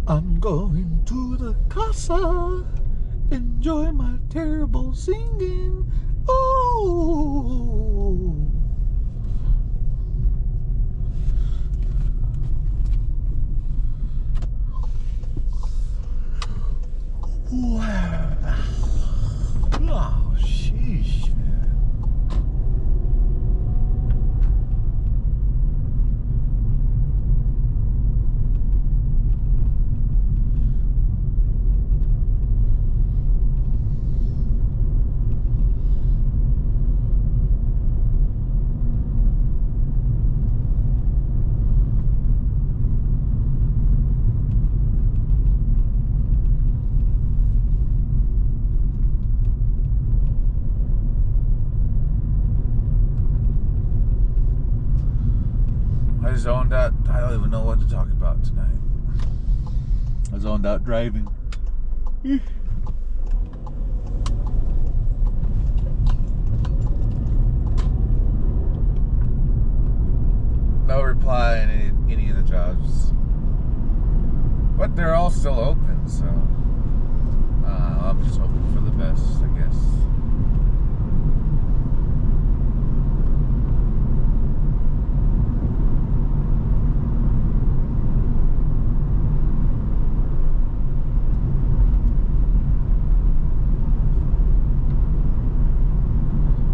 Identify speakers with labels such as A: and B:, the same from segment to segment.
A: I'm going to the casa, enjoy my terrible singing. Oh, wow. Oh, sheesh, man. I zoned out. I don't even know what to talk about tonight. I zoned out driving. No reply in any of the jobs. But they're all still open, so I'm just hoping for the best, I guess.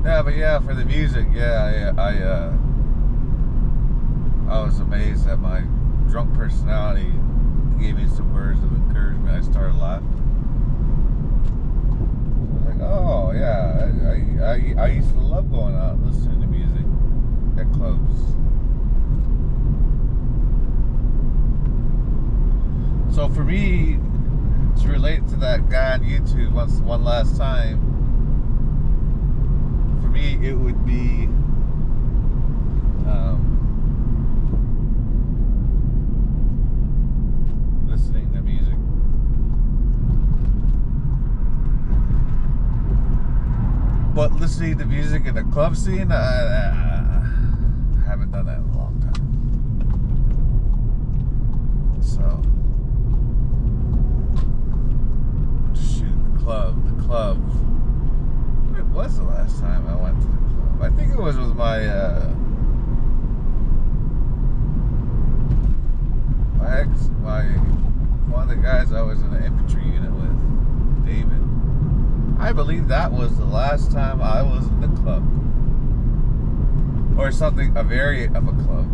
A: Yeah, but yeah, for the music, yeah, I was amazed at my drunk personality. Gave me some words of encouragement. I started laughing. I was like, oh yeah, I used to love going out and listening to music at clubs. So for me to relate to that guy on YouTube one last time, for me it would be listening to music. But listening to music in the club scene, I haven't done that in a long time. So, shoot, the club. When was the last time I went to the club? I think it was with my one of the guys I was in the infantry unit with, David. I believe that was the last time I was in the club. Or something, a variant of a club.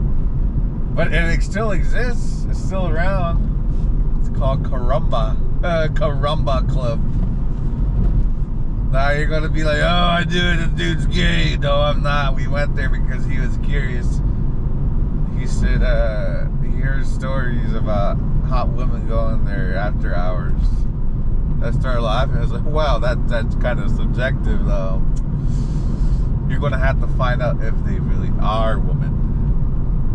A: But it still exists. It's still around. It's called Karumba. Karumba Club. Now you're going to be like, oh, I do it, the dude's gay. No, I'm not. We went there because he was curious. He said he hears stories about hot women going there after hours. I started laughing. I was like, wow, that's kind of subjective, though. You're going to have to find out if they really are women.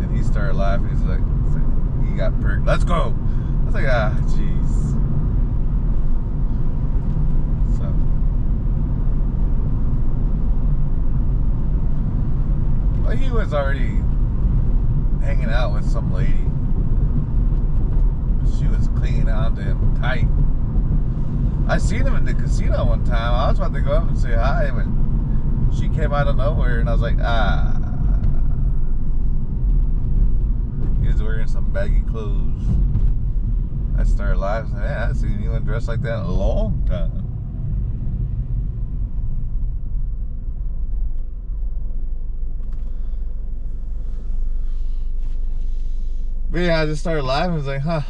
A: And he started laughing. He's like he got perked. Let's go. I was like, ah, jeez. So, well, he was already hanging out with some lady. She was clinging on to him tight. I seen him in the casino one time. I was about to go up and say hi, but she came out of nowhere, and I was like, ah. He was wearing some baggy clothes. I started laughing. Man, I haven't seen anyone dressed like that in a long time. But yeah, I just started laughing. I was like, huh.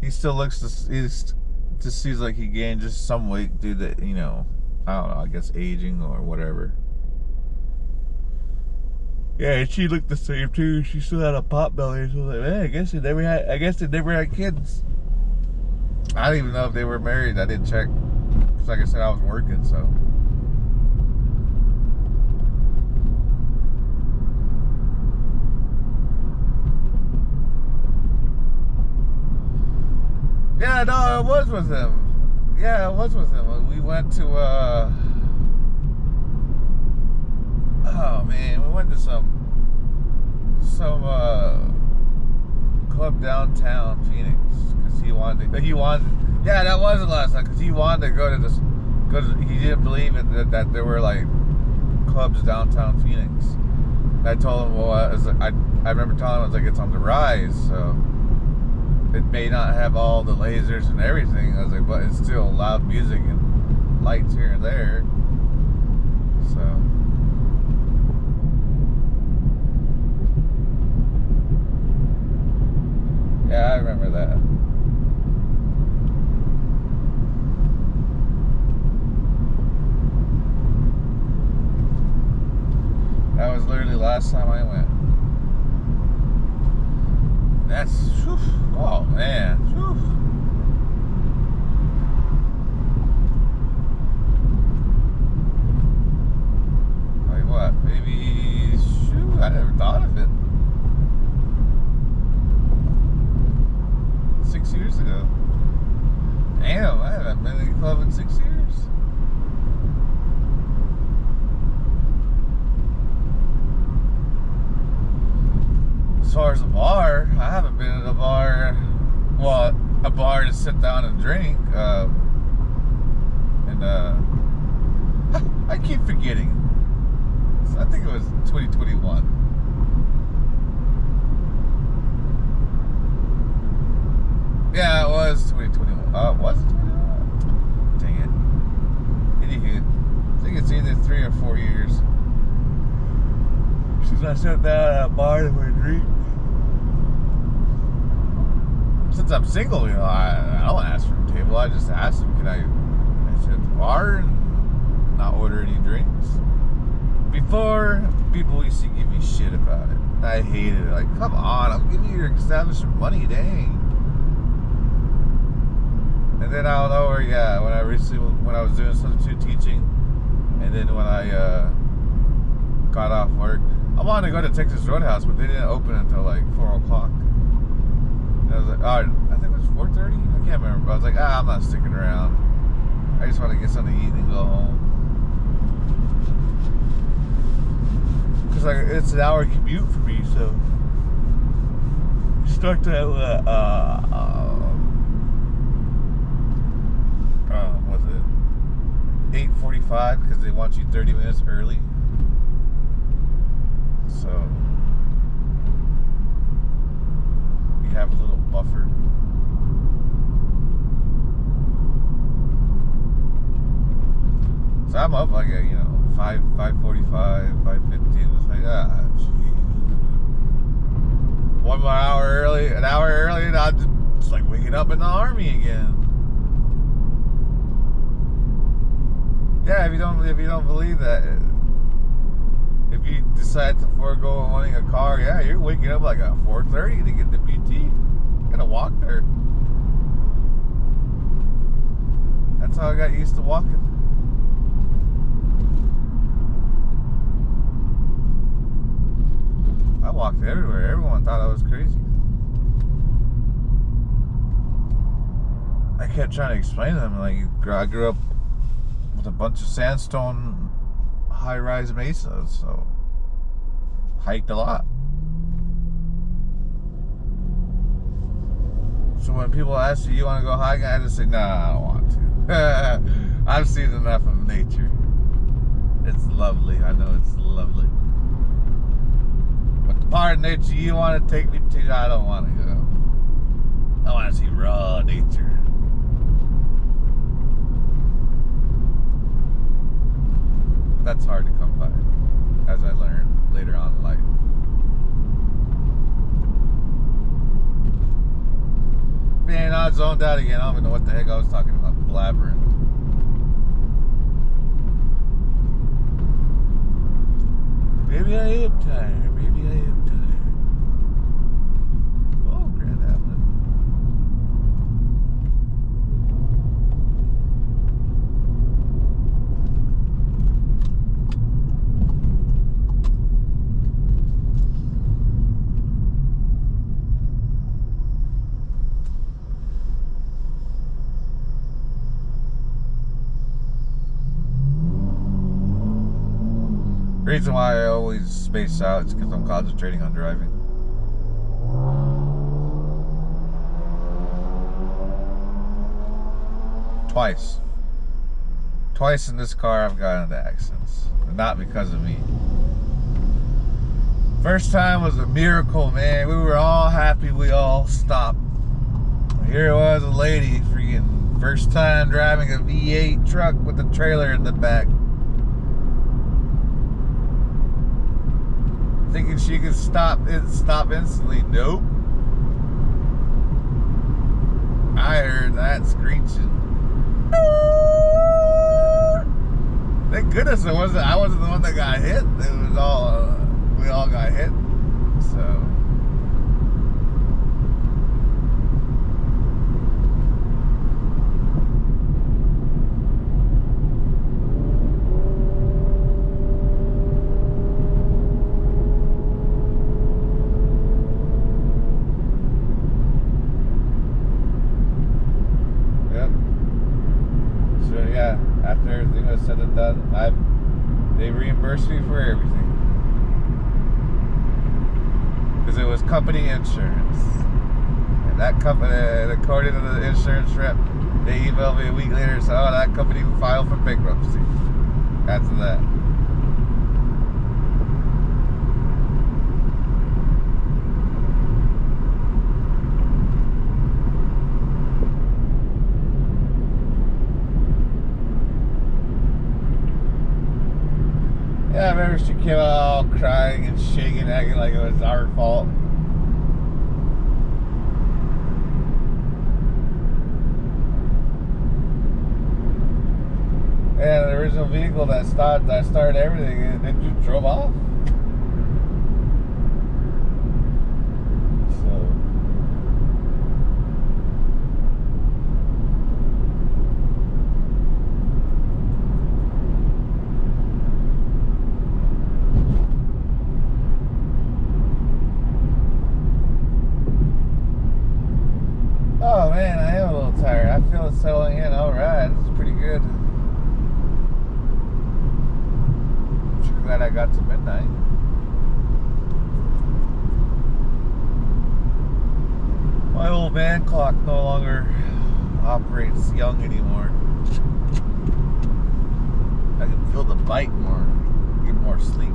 A: He still looks just seems like he gained just some weight due to, you know, I don't know, I guess aging or whatever. Yeah, and she looked the same too. She still had a pot belly. So I was like, man, I guess they never had kids. I don't even know if they were married. I didn't check. Cause like I said, I was working, so. Yeah, no, it was with him. Yeah, it was with him. We went to oh man, we went to some club downtown Phoenix because he wanted. Yeah, that was the last time because he wanted to go to this because he didn't believe that there were like clubs downtown Phoenix. And I told him, well, I remember telling him I was like, it's on the rise, so it may not have all the lasers and everything. I was like, but it's still loud music and lights here and there. So. Yeah, I remember that. That was literally the last time I went. That's, whew, oh man, whew. Like what? Maybe, shoot, I never thought of it. 6 years ago. Damn, I haven't been in a club in 6 years. As far as a bar, I haven't been in a bar. Well, a bar to sit down and drink. I keep forgetting. I think it was 2021. Yeah, it was 2021. Was it 2021? Dang it. Anywho, I think it's either 3 or 4 years since I sat down at a bar to drink. Since I'm single, you know, I don't ask for a table. I just ask them, can I sit at the bar and not order any drinks? Before, people used to give me shit about it. I hated it. Like, come on, I'm giving you your establishment money, dang. And then out of nowhere, yeah, when I was doing substitute teaching, and then when I got off work, I wanted to go to Texas Roadhouse, but they didn't open until like 4 o'clock. And I was like, I think it was 4:30? I can't remember, but I was like, I'm not sticking around. I just want to get something to eat and go home. Because like, it's an hour commute for me, so start at was it 8:45 because they want you 30 minutes early. So you have a little buffer. So I'm up like at 5:45, 5:15. It's like geez. 1 more hour early, an hour early, and I'm just like waking up in the army again. Yeah, if you don't believe that, if you decide to forego owning a car, yeah, you're waking up like at 4:30 to get the PT. You gotta walk there. That's how I got used to walking. I walked everywhere. Everyone thought I was crazy. I kept trying to explain to them, like, I grew up with a bunch of sandstone high-rise mesas, so hiked a lot. So when people ask you want to go hiking, I just say, nah, I don't want to. I've seen enough of nature. It's lovely. I know it's lovely. But the part of nature you want to take me to, I don't want to go. I want to see raw nature. That's hard to come by, as I learned later on in life. Man, I zoned out again. I don't even know what the heck I was talking about. Blabbering. Maybe I am tired. Maybe I am tired. Oh, Grand Avenue. The reason why I always space out is because I'm concentrating on driving. twice. Twice in this car I've gotten into accidents. Not because of me. First time was a miracle, man. We were all happy. We all stopped. Here was a lady, freaking first time driving a V8 truck with a trailer in the back. Thinking she could stop instantly. Nope. I heard that screeching. Thank goodness I wasn't the one that got hit. It was all we all got hit. So after everything was said and done, they reimbursed me for everything. Because it was company insurance. And that company, according to the insurance rep, they emailed me a week later and said, oh, that company filed for bankruptcy. After that. Yeah, I remember she came out all crying and shaking, acting like it was our fault. And the original vehicle that started everything, it just drove off. Oh man, I am a little tired. I feel it settling in. All right, this is pretty good. I'm sure glad I got to midnight. My old man clock no longer operates young anymore. I can feel the bite more, get more sleep.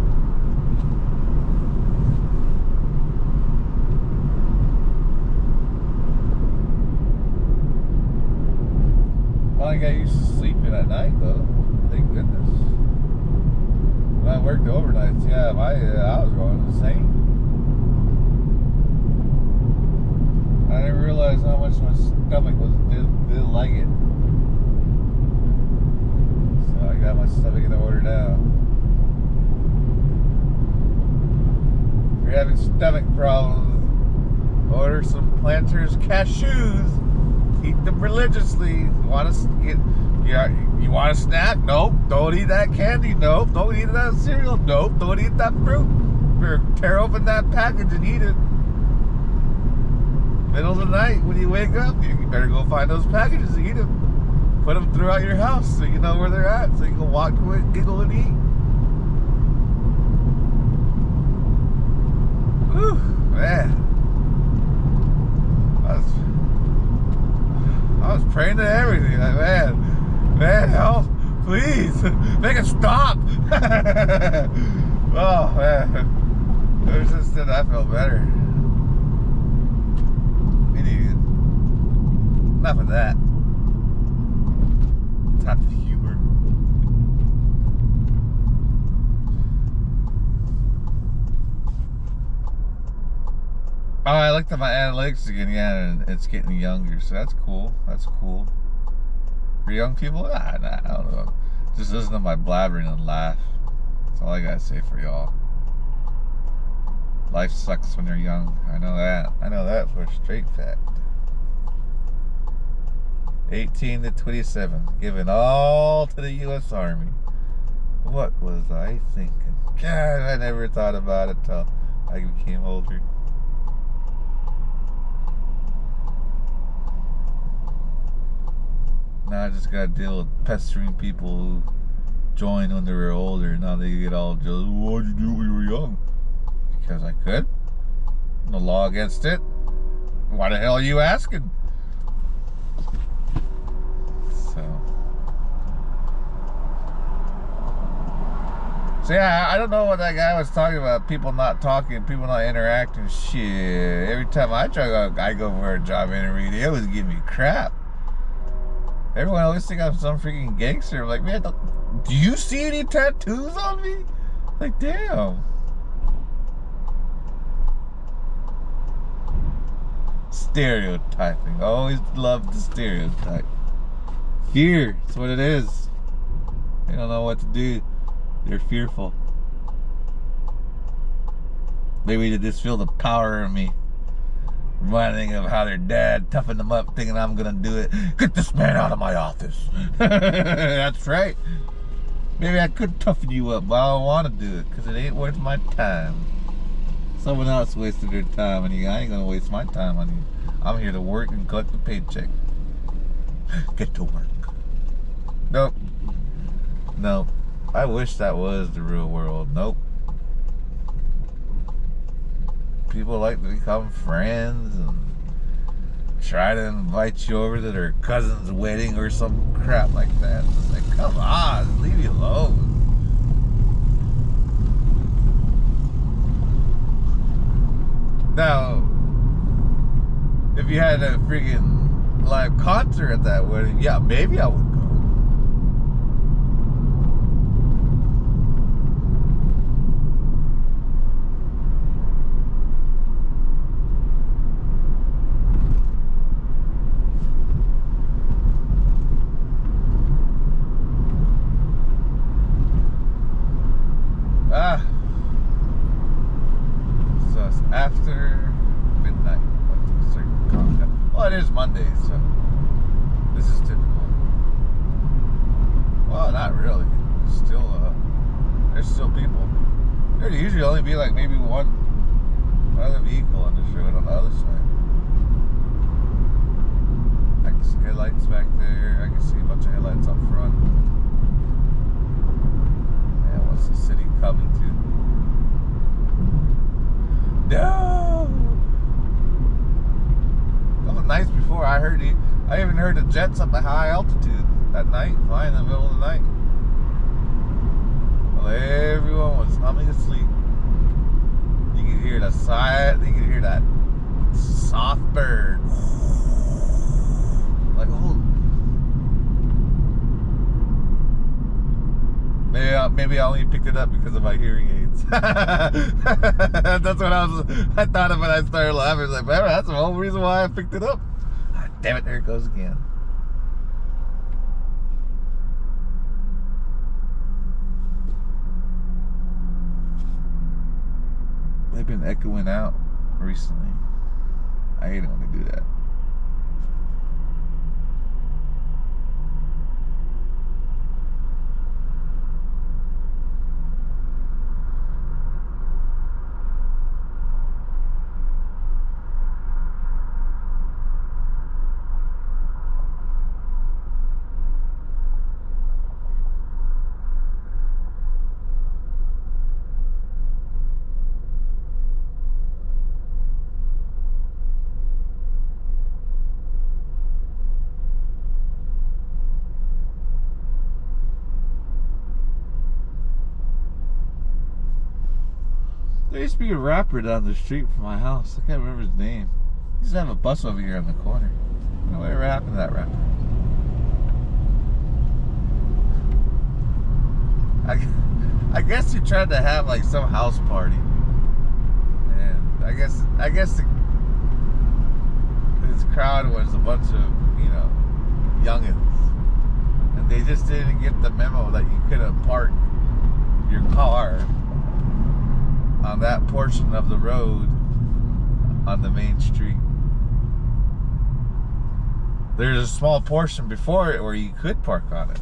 A: I got used to sleeping at night though. Thank goodness. When I worked overnights, yeah, I was going insane. I didn't realize how much my stomach didn't like it. So I got my stomach in order now. If you're having stomach problems, order some Planters cashews. Eat them religiously. You want a snack? Nope. Don't eat that candy. Nope. Don't eat that cereal. Nope. Don't eat that fruit. Tear open that package and eat it. Middle of the night when you wake up, you better go find those packages and eat them. Put them throughout your house so you know where they're at, so you can walk to it, giggle, and eat. Whew, man. I was praying to everything, like, man, help, please, make it stop. Oh, man, ever since then, I felt better. Anyway, enough of that. Time for humor. Oh, I looked at my analytics again, yeah, and it's getting younger, so that's cool. That's cool. For young people, nah, I don't know. Just listen to my blabbering and laugh. That's all I gotta say for y'all. Life sucks when you're young. I know that. I know that for a straight fact. 18 to 27, giving all to the U.S. Army. What was I thinking? God, I never thought about it till I became older. Now I just gotta deal with pestering people who joined when they were older. Now they get all jealous. Why'd you do it when you were young? Because I could. No law against it. Why the hell are you asking? So yeah, I don't know what that guy was talking about. People not talking, people not interacting. Shit. Every time I go for a job interview, they always give me crap. Everyone always think I'm some freaking gangster. I'm like, man, do you see any tattoos on me? Like, damn. Stereotyping. I always love the stereotype. Fear. That's what it is. They don't know what to do. They're fearful. Maybe they just feel the power in me. Reminding of how their dad toughened them up, thinking I'm gonna do it. Get this man out of my office. That's right. Maybe I could toughen you up, but I don't want to do it because it ain't worth my time. Someone else wasted their time on you. I ain't gonna waste my time on you. I'm here to work and collect a paycheck. Get to work. Nope. Nope. I wish that was the real world. Nope. People like to become friends and try to invite you over to their cousin's wedding or some crap like that. It's like, come on, leave me alone. Now, if you had a freaking live concert at that wedding, yeah, maybe I would go. So it's after midnight. Well, it is Monday, so this is typical. Well, not really. Still, there's still people. There'd usually only be like maybe one other vehicle on this road on the other side. I can see headlights back there. I can see a bunch of headlights up front. Yeah, what's the city coming to? No! That was nice before. I even heard the jets up at high altitude at night, flying in the middle of the night. Well, everyone was humming asleep. You could hear the sigh, you could hear that soft bird. Like, oh. Maybe I only picked it up because of my hearing aids. That's what I thought of when I started laughing. I was like, man, that's the whole reason why I picked it up. Ah, damn it, there it goes again. They've been echoing out recently. I hate it when they do that. There used to be a rapper down the street from my house. I can't remember his name. He used to have a bus over here on the corner. I don't know whatever happened to that rapper. I guess he tried to have like some house party. And I guess his crowd was a bunch of, you know, youngins. And they just didn't get the memo that you couldn't park your car on that portion of the road on the main street. There's a small portion before it where you could park on it.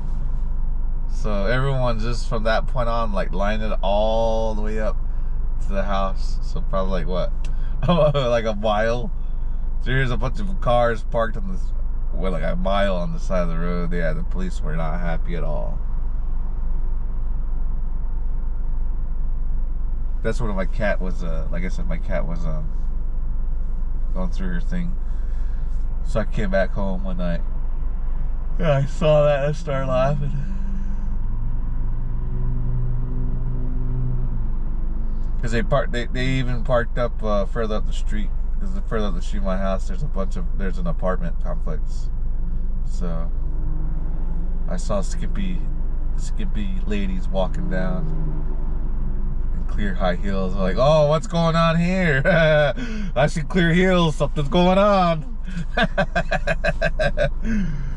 A: So everyone just from that point on like lined it all the way up to the house. So probably like what? Like a mile. So here's a bunch of cars parked on this, well, like a mile on the side of the road. Yeah, the police were not happy at all. That's when my cat was, like I said, my cat was going through her thing. So I came back home one night Yeah, I saw that. I started laughing. Because they even parked up further up the street. Because further up the street, my house, there's an apartment complex. So I saw skimpy ladies walking down in clear high heels. I'm like, oh, what's going on here? I see clear heels. Something's going on.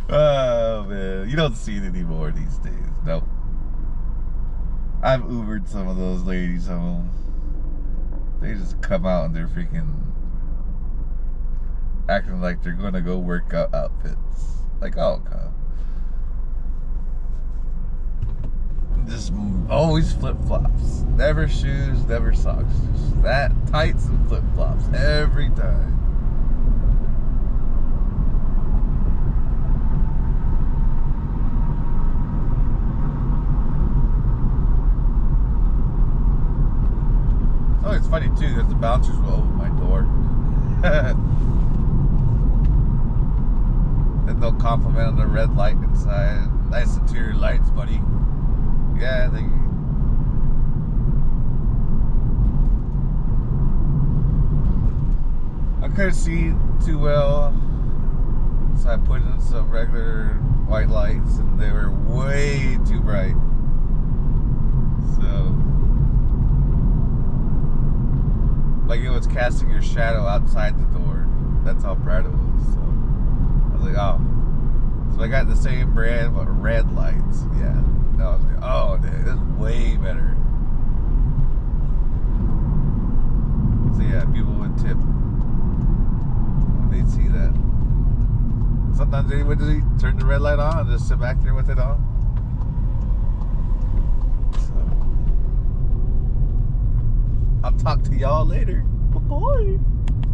A: Oh man, you don't see it anymore these days. Nope. I've Ubered some of those ladies home. They just come out in their freaking acting like they're gonna go work out outfits. Like, oh, God. Just always flip-flops. Never shoes, never socks. Just that, tights and flip-flops every time. Oh, it's funny too that the bouncers will open my door. And they'll compliment on the red light inside. Nice interior lights, buddy. Yeah, I couldn't see too well, so I put in some regular white lights, and they were way too bright. So, like it was casting your shadow outside the door. That's how bright it was. So I was like, oh. So I got the same brand but red lights. Yeah. No, I was like, oh, dude, this is way better. So yeah, people would tip when they'd see that. Sometimes they would just turn the red light on and just sit back there with it on. So I'll talk to y'all later. Bye-bye.